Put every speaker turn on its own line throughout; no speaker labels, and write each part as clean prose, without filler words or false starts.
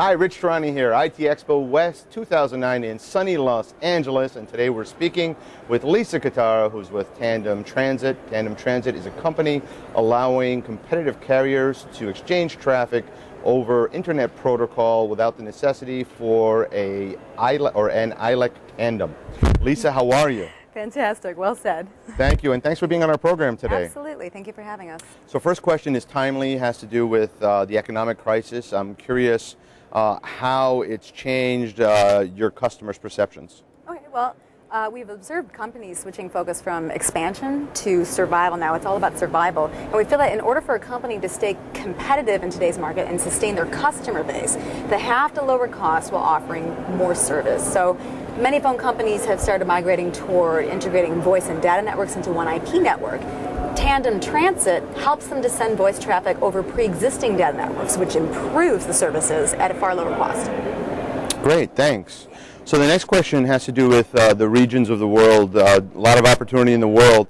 Hi, Rich Tehrani here, IT Expo West 2009 in sunny Los Angeles, and today we're speaking with Lisa Catera, who's with Tandem Transit. Tandem Transit is a company allowing competitive carriers to exchange traffic over internet protocol without the necessity for an ILEC tandem. Lisa, how are you?
Fantastic. Well said.
Thank you, and thanks for being on our program today.
Absolutely. Thank you for having us.
So first question is timely, has to do with the economic crisis. I'm curious how it's changed your customers' perceptions.
Okay, well, we've observed companies switching focus from expansion to survival now. It's all about survival. And we feel that in order for a company to stay competitive in today's market and sustain their customer base, they have to lower costs while offering more service. So many phone companies have started migrating toward integrating voice and data networks into one IP network. Tandem Transit helps them to send voice traffic over pre-existing data networks, which improves the services at a far lower cost.
Great, thanks. So the next question has to do with the regions of the world, a lot of opportunity in the world.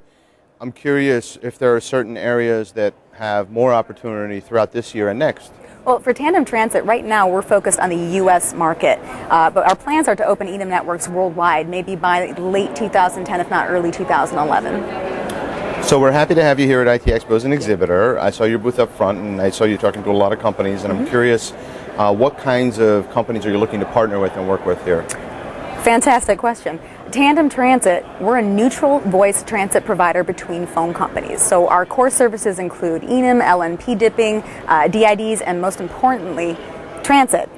I'm curious if there are certain areas that have more opportunity throughout this year and next.
Well, for Tandem Transit, right now we're focused on the U.S. market, but our plans are to open EDM networks worldwide, maybe by late 2010, if not early 2011.
So we're happy to have you here at IT Expo as an exhibitor. I saw your booth up front, and I saw you talking to a lot of companies, and I'm curious, what kinds of companies are you looking to partner with and work with here?
Fantastic question. Tandem Transit, we're a neutral voice transit provider between phone companies. So our core services include ENIM, LNP dipping, DIDs, and most importantly, transit.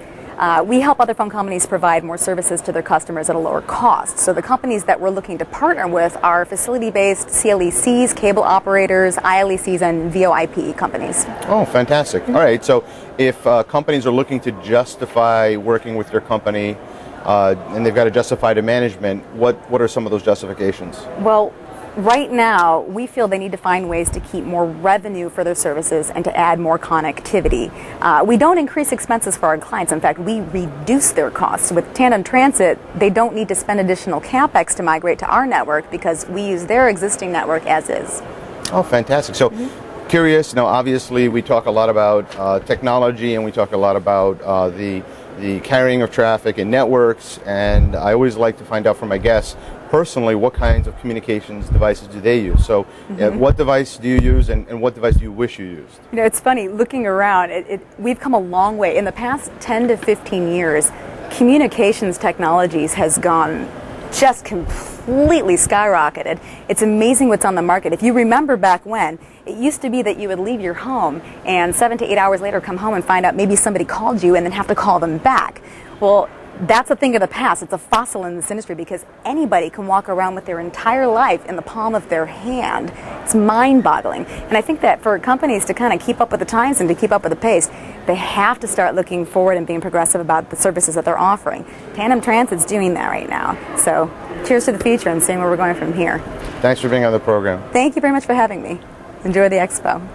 We help other phone companies provide more services to their customers at a lower cost. So the companies that we're looking to partner with are facility-based CLECs, cable operators, ILECs, and VoIP companies.
Oh, fantastic. All right, so if companies are looking to justify working with your company, and they've got to justify to management, what are some of those justifications?
Well, right now, we feel they need to find ways to keep more revenue for their services and to add more connectivity. We don't increase expenses for our clients. In fact, we reduce their costs. With Tandem Transit, they don't need to spend additional CapEx to migrate to our network because we use their existing network as is.
Oh, fantastic. So, curious, now obviously we talk a lot about technology, and we talk a lot about the carrying of traffic and networks, and I always like to find out from my guests personally what kinds of communications devices do they use. So what device do you use, and what device do you wish you used? You
know, it's funny, looking around, we've come a long way. In the past 10 to 15 years, communications technologies has gone just completely skyrocketed. It's amazing what's on the market. If you remember back when, it used to be that you would leave your home and 7 to 8 hours later come home and find out maybe somebody called you and then have to call them back. Well, that's a thing of the past. It's a fossil in this industry because anybody can walk around with their entire life in the palm of their hand. It's mind-boggling. And I think that for companies to kind of keep up with the times and to keep up with the pace, they have to start looking forward and being progressive about the services that they're offering. Tandem Transit's doing that right now. So cheers to the future and seeing where we're going from here.
Thanks for being on the program.
Thank you very much for having me. Enjoy the expo.